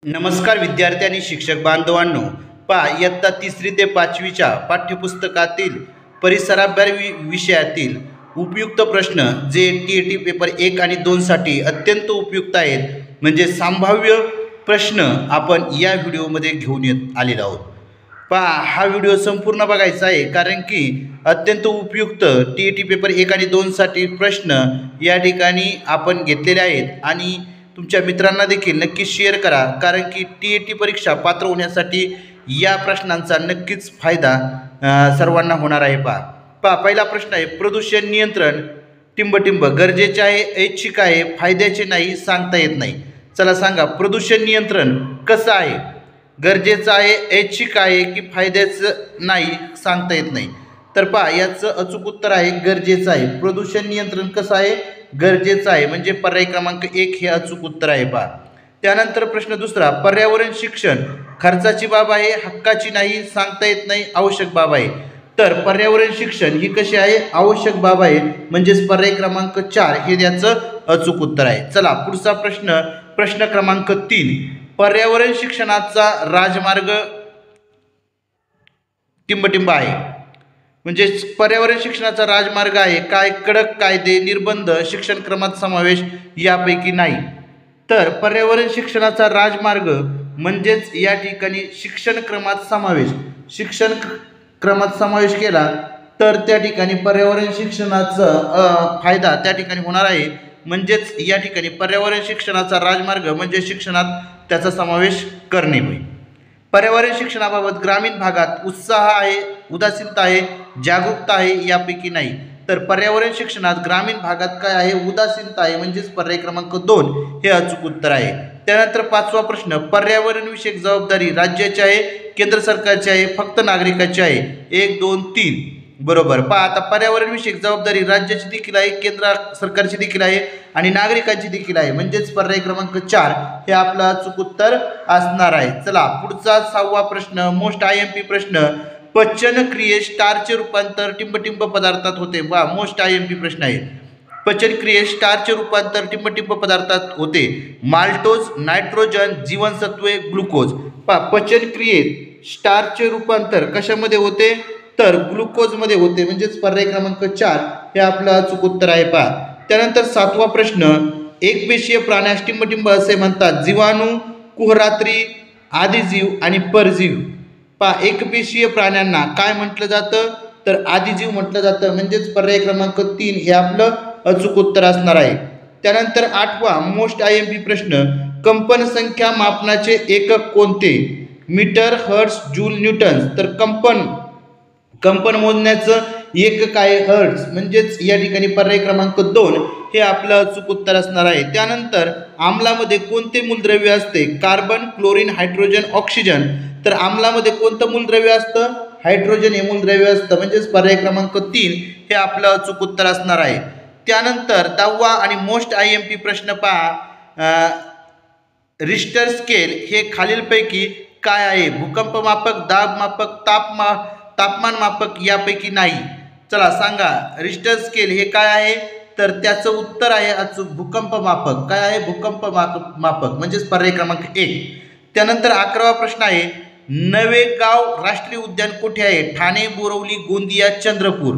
नमस्कार विद्यार्थी आणि शिक्षक बांधवांनो, पहा इयत्ता 3री ते 5वीच्या पाठ्यपुस्तकातील परिसराभ्यास विषयातील उपयुक्त प्रश्न जे TET पेपर 1 आणि 2 साठी अत्यंत उपयुक्त आहेत, म्हणजे संभाव्य प्रश्न आपण या व्हिडिओमध्ये घेऊन येत आलेलो आहोत। पहा हा व्हिडिओ संपूर्ण बघायचा आहे, कारण की अत्यंत उपयुक्त TET पेपर 1 आणि 2 साठी प्रश्न या ठिकाणी आपण घेतलेले आहेत आणि तुमच्या मित्रांना देखील नक्की शेअर करा, कारण की TET परीक्षा पात्र होण्यासाठी या प्रश्नांचा नक्कीच फायदा सर्वांना होणार आहे। पहा पहिला प्रश्न आहे, प्रदूषण नियंत्रण टिंबटिंब गरजेचे आहे, ऐच्छिक आहे, फायद्याचे नाही, सांगता येत नाही। चला सांगा, प्रदूषण नियंत्रण कसं आहे, गरजेचं आहे, ऐच्छिक आहे की फायद्याचं नाही, सांगता येत नाही। तर पहा याचं अचूक उत्तर आहे गरजेचं आहे। प्रदूषण नियंत्रण कसं आहे, गरजेचं आहे, म्हणजे पर्याय क्रमांक 1 हे अचूक उत्तर आहे। पहा त्यानंतर प्रश्न दुसरा, पर्यावरण शिक्षण खर्चाची बाब आहे, हक्काची नाही, सांगता येत नाही, आवश्यक बाब आहे। तर पर्यावरण शिक्षण ही कशी आहे, आवश्यक बाब आहे, म्हणजेच पर्याय क्रमांक 4 हे त्याचं अचूक उत्तर आहे। चला पुढचा प्रश्न, प्रश्न क्रमांक 3, पर्यावरण शिक्षणाचा राजमार्ग टिंबटिंब आहे, म्हणजे पर्यावरण शिक्षणाचा राजमार्ग आहे काय, कडक कायदे निर्बंध शिक्षण क्रमात समावेश यापैकी नाही। तर पर्यावरण शिक्षणाचा राजमार्ग म्हणजेच या ठिकाणी शिक्षण क्रमात समावेश केला तर त्या ठिकाणी पर्यावरण शिक्षणाचा फायदा त्या ठिकाणी होणार आहे, म्हणजेच या ठिकाणी पर्यावरण शिक्षणाचा राजमार्ग म्हणजे शिक्षणात त्याचा समावेश करणे होय। पर्यावरण शिक्षणाबाबत ग्रामीण भागात उत्साह आहे, उदासीनता आहे, जागरूकता आहे, यापैकी नाही। तर पर्यावरण शिक्षणात ग्रामीण भागात काय आहे, उदासीनता आहे, म्हणजेच पर्याय क्रमांक 2 हे अचूक उत्तर आहे। त्यानंतर पाचवा प्रश्न, पर्यावरण विषयक जबाबदारी राज्याची आहे, केंद्र सरकारची आहे, फक्त नागरिकाची आहे, 1 2 3 बरोबर। पहा आता पर्यावरण विषयक जबाबदारी राज्याची देखील आहे, केंद्र सरकारची देखील आहे आणि नागरिकांची देखील आहे, म्हणजेच पर्याय क्रमांक 4 हे आपलं अचूक उत्तर असणार आहे। चला पुढचा 6वा प्रश्न, मोस्ट IMP प्रश्न, पचन क्रियेत स्टार्चचे रूपांतर टिंबटिंब पदार्थात होते। वा मोस्ट IMP प्रश्न आहे, पचन क्रियेत स्टार्चचे रूपांतर टिंबटिंब पदार्थात होते, माल्टोज, नायट्रोजन, जीवनसत्वे, ग्लुकोज। पहा पचन क्रियेत स्टार्चचे रूपांतर कशामध्ये होते, तर ग्लुकोज मध्ये होते, म्हणजेच पर्याय क्रमांक 4 हे आपलं अचूक उत्तर आहे। पहा त्यानंतर 7वा प्रश्न, एकपेशीय प्राण्यास टिंबटिंब असे म्हणतात, जीवाणू, कुहरात्री, आदिजीव आणि परजीव। पहा एकपेशीय प्राण्यांना काय म्हटलं जातं, तर आदिजीव म्हटलं जातं, म्हणजेच पर्याय क्रमांक 3 हे आपलं अचूक उत्तर असणार आहे। त्यानंतर 8वा मोस्ट IMP प्रश्न, कंपन संख्या मापनाचे एकक कोणते, मीटर, हर्ट्ज, जूल, न्यूटन। तर कंपन मोजण्याचं एकक आहे हर्ट्ज, म्हणजेच या ठिकाणी पर्याय क्रमांक 2 हे आपलं अचूक उत्तर असणार आहे। त्यानंतर आम्लामध्ये कोणते मूलद्रव्य असते, कार्बन, क्लोरीन, हायड्रोजन, ऑक्सिजन। तर आम्लामध्ये कोणतं मूलद्रव्य असतं, हायड्रोजन हे मूलद्रव्य असतं, म्हणजेच पर्याय क्रमांक 3 हे आपलं अचूक उत्तर असणार आहे। त्यानंतर 10वा आणि मोस्ट IMP प्रश्न पहा, रिश्टर स्केल हे खालीलपैकी काय आहे, भूकंप मापक, दाब मापक, तापमान मापक, यापैकी नाही। चला सांगा, रिश्टर स्केल हे काय आहे, तर त्याचं उत्तर आहे अचूक भूकंप मापक। काय आहे, भूकंप मापक, म्हणजेच पर्याय क्रमांक 1। त्यानंतर 11वा प्रश्न आहे, नवेगाव राष्ट्रीय उद्यान कुठे आहे, ठाणे, बोरिवली, गोंदिया, चंद्रपूर।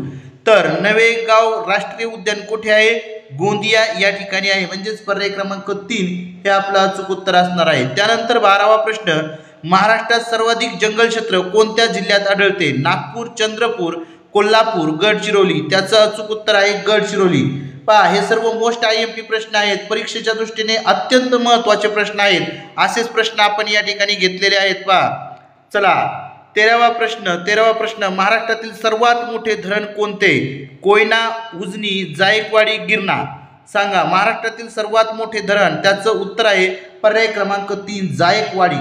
तर नवेगाव राष्ट्रीय उद्यान कुठे आहे, गोंदिया या ठिकाणी आहे, म्हणजेच पर्याय क्रमांक 3 हे आपलं अचूक उत्तर असणार आहे। त्यानंतर 12वा प्रश्न, महाराष्ट्रात सर्वाधिक जंगल क्षेत्र कोणत्या जिल्ह्यात आढळते, नागपूर, चंद्रपूर, कोल्हापूर, गडचिरोली। त्याचं अचूक उत्तर आहे गडचिरोली। पहा हे सर्व मोस्ट IMP प्रश्न आहेत, परीक्षेच्या दृष्टीने अत्यंत महत्त्वाचे प्रश्न आहेत, असेच प्रश्न आपण या ठिकाणी घेतलेले आहेत। पहा चला 13वा प्रश्न, महाराष्ट्रातील सर्वात मोठे धरण कोणते, कोयना, उजनी, जायकवाडी, गिरणा। सांगा महाराष्ट्रातील सर्वात मोठे धरण, त्याचं उत्तर आहे पर्याय क्रमांक 3 जायकवाडी।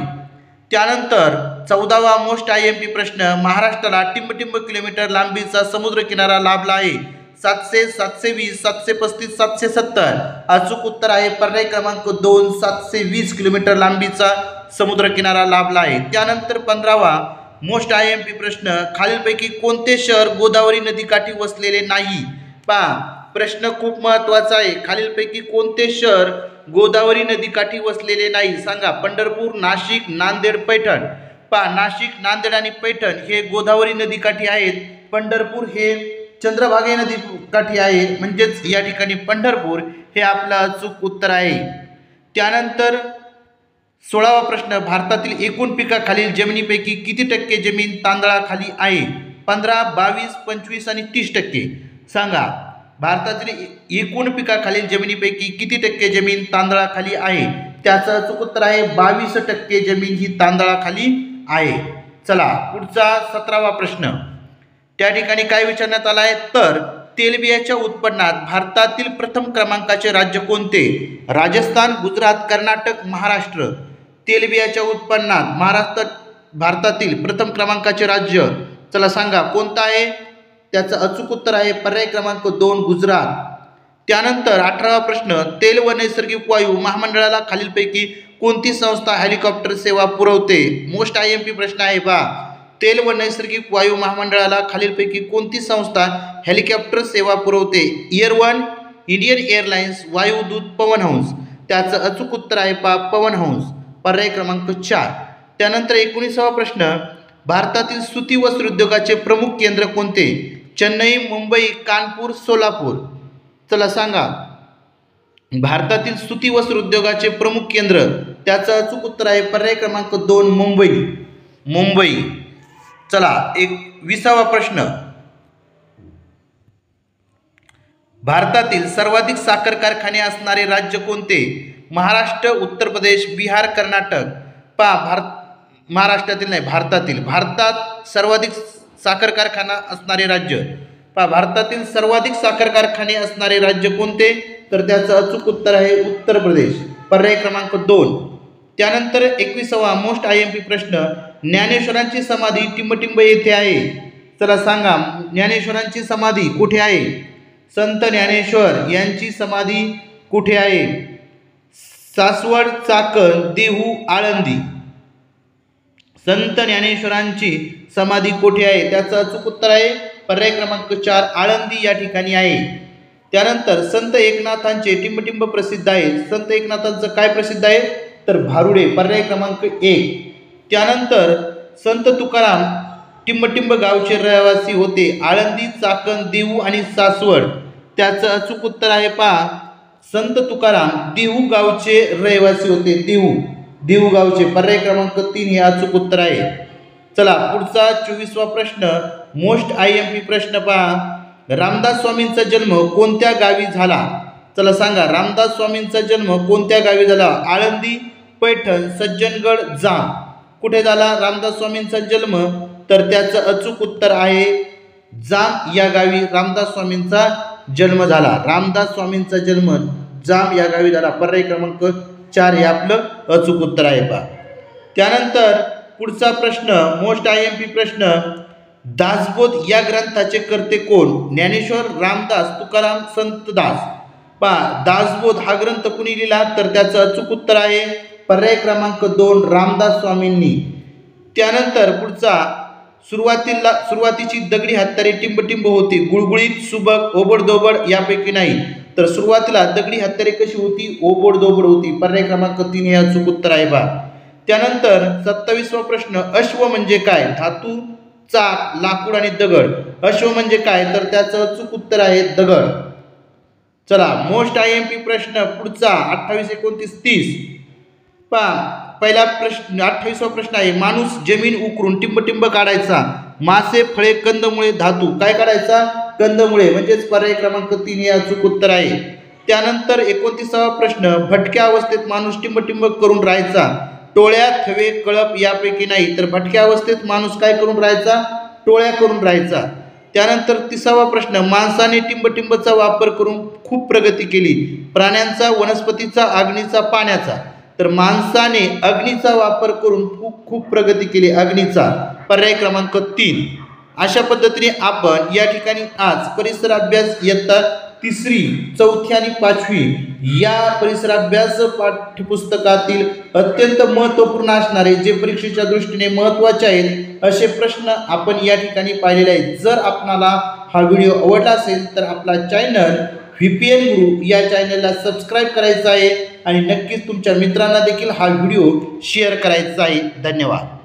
त्यानंतर 14वा मोस्ट IMP प्रश्न, महाराष्ट्राला टिंबटिंब किलोमीटर लांबीचा समुद्र किनारा लाभला आहे, 700, 720, 735, 770। अचूक उत्तर आहे पर्याय क्रमांक 2 720 किलोमीटर लांबीचा समुद्र किनारा लाभला आहे। त्यानंतर 15वा मोस्ट IMP प्रश्न, खालीलपैकी कोणते शहर गोदावरी नदीकाठी वसलेले नाही। पहा प्रश्न खूप महत्त्वाचा आहे, खालीलपैकी कोणते शहर गोदावरी नदीकाठी वसलेले नाही? सांगा. पंढरपूर, नाशिक, नांदेड, पैठण. पहा, नाशिक, नांदेड आणि पैठण हे गोदावरी नदीकाठी आहेत. पंढरपूर हे चंद्रभागा नदीकाठी आहे, म्हणजेच या ठिकाणी पंढरपूर हे आपलं अचूक उत्तर आहे. त्यानंतर 16वा प्रश्न, भारतातील एकूण पिकाखालील जमिनीपैकी किती टक्के जमीन तांदळाखाली आहे? 15, 22, 25 आणि 30%. सांगा. भारतातील एकूण पिकाखालील जमिनीपैकी किती टक्के जमीन तांदळाखाली आहे? त्याचं अचूक उत्तर आहे 22% जमीन ही तांदळाखाली आहे. चला पुढचा 17वा प्रश्न. त्या ठिकाणी काय विचारण्यात आला आहे? तर तेलबियाच्या उत्पन्नात भारतातील प्रथम क्रमांकाचे राज्य कोणते? राजस्थान, गुजरात, कर्नाटक, महाराष्ट्र. तेलबियाच्या उत्पन्नात भारतातील प्रथम क्रमांकाचे राज्य, चला सांगा कोणतं आहे? त्याचं अचूक उत्तर आहे पर्याय क्रमांक 2, गुजरात. त्यानंतर 18वा प्रश्न, तेल व नैसर्गिक वायू महामंडळाला खालीलपैकी कोणती संस्था हेलिकॉप्टर सेवा पुरवते? मोस्ट IMP प्रश्न आहे बा. तेल व नैसर्गिक वायू महामंडळाला खालीलपैकी कोणती संस्था हेलिकॉप्टर सेवा पुरवते? Air one, Indian Airlines, Vayudoot, Pawan Hans. त्याचं अचूक उत्तर आहे पवन हंस, पर्याय क्रमांक 4. त्यानंतर 19वा प्रश्न, भारतातील सुती वस्त्र उद्योगाचे प्रमुख केंद्र कोणते? चेन्नई, मुंबई, कानपूर, सोलापूर. चला सांगा. भारतातील सुती वस्त्र उद्योगाचे प्रमुख केंद्र, त्याचं अचूक उत्तर आहे पर्याय क्रमांक 2, मुंबई. चला 20वा प्रश्न, भारतातील सर्वाधिक साखर कारखाने असणारे राज्य कोणते? महाराष्ट्र, उत्तर प्रदेश, बिहार, कर्नाटक. महाराष्ट्रातील नाही, भारतात सर्वाधिक साखर कारखाना असणारे राज्य. भारतातील सर्वाधिक साखर कारखाने असणारे राज्य कोणते? तर त्याचं अचूक उत्तर आहे उत्तर प्रदेश, पर्याय क्रमांक 2. त्यानंतर 21वा मोस्ट IMP प्रश्न, ज्ञानेश्वरांची समाधी टिंबटिंब येथे आहे. चला सांगा. ज्ञानेश्वरांची समाधी कुठे आहे? संत ज्ञानेश्वर यांची समाधी कुठे आहे? सासवड, चाकण, देहू, आळंदी. संत ज्ञानेश्वरांची समाधी कुठे आहे? त्याचं अचूक उत्तर आहे पर्याय क्रमांक 4, आळंदी या ठिकाणी आहे. त्यानंतर संत एकनाथांचे टिंबटिंब प्रसिद्ध आहे. संत एकनाथांचं काय प्रसिद्ध आहे? तर भारुडे, पर्याय क्रमांक 1. त्यानंतर संत तुकाराम टिंबटिंब गावचे रहिवासी होते. आळंदी, चाकण, देहू आणि सासवड. त्याचं अचूक उत्तर आहे संत तुकाराम देहू गावचे रहिवासी होते. देहू गावचे, पर्याय क्रमांक 3 हे अचूक उत्तर आहे. चला पुढचा 24वा प्रश्न, मोस्ट IMP प्रश्न रामदास स्वामींचा जन्म कोणत्या गावी झाला? चला सांगा. रामदास स्वामींचा जन्म कोणत्या गावी झाला? आळंदी, पैठण, सज्जनगड, जाम. कुठे झाला रामदास स्वामींचा जन्म? तर त्याचं अचूक उत्तर आहे जाम या गावी रामदास स्वामींचा जन्म झाला. रामदास स्वामींचा जन्म जाम या गावी झाला, पर्याय क्रमांक 4 हे आपलं अचूक उत्तर आहे त्यानंतर पुढचा प्रश्न, मोस्ट IMP प्रश्न, दासबोध या ग्रंथाचे कर्ते कोण? ज्ञानेश्वर, रामदास, तुकाराम, संतदास. दासबोध हा ग्रंथ कुणी लिहिला? तर त्याचं अचूक उत्तर आहे पर्याय क्रमांक 2, रामदास स्वामींनी. त्यानंतर पुढचा, सुरुवातीची दगडी हत्यारे टिंबटिंब होती, गुळगुळीत, सुबक, ओबडधोबड यापैकी नाही. तर सुरुवातीला दगडी हत्यारे कशी होती? ओबडधोबड होती, पर्याय क्रमांक 3 हे अचूक उत्तर आहे त्यानंतर 27वा प्रश्न, अश्व म्हणजे काय? धातू, चाक, लाकूड आणि दगड. अश्व म्हणजे काय? तर त्याचं अचूक उत्तर आहे दगड. चला मोस्ट IMP प्रश्न पुढचा 28, 29, 30. पहिला प्रश्न 28वा प्रश्न आहे, माणूस जमीन उकरून टिंबटिंब काढायचा, मासे, फळे, कंदमुळे, धातू काय काढायचा? कंदमुळे, म्हणजेच पर्याय क्रमांक 3 हे अचूक उत्तर आहे. त्यानंतर 29वा प्रश्न, भटक्या अवस्थेत माणूस टिंबटिंब करून राहायचा, टोळ्या, थवे, कळप यापैकी नाही. तर भटक्या अवस्थेत माणूस काय करून राहायचा? टोळ्या करून राहायचा. त्यानंतर 30वा प्रश्न, माणसाने टिंबटिंबचा वापर करून खूप प्रगती केली, प्राण्यांचा, वनस्पतीचा, अग्नीचा, पाण्याचा. तर माणसाने अग्नीचा वापर करून खूप प्रगती केली, अग्नीचा, पर्याय क्रमांक 3. अशा पद्धतीने आपण या ठिकाणी आज परिसर अभ्यास इयत्ता 3री, 4थी आणि 5वी या परिसर अभ्यास पाठ्यपुस्तकातील अत्यंत महत्त्वपूर्ण असणारे, जे परीक्षेच्या दृष्टीने महत्त्वाचे आहेत असे प्रश्न आपण या ठिकाणी पाहिलेले आहेत. जर आपणाला हा व्हिडिओ आवडला असेल तर आपला चॅनल VPN गुरु या चॅनलला सबस्क्राईब करायचं आहे आणि नक्कीच तुमच्या मित्रांना देखील हा व्हिडिओ शेअर करायचा आहे. धन्यवाद.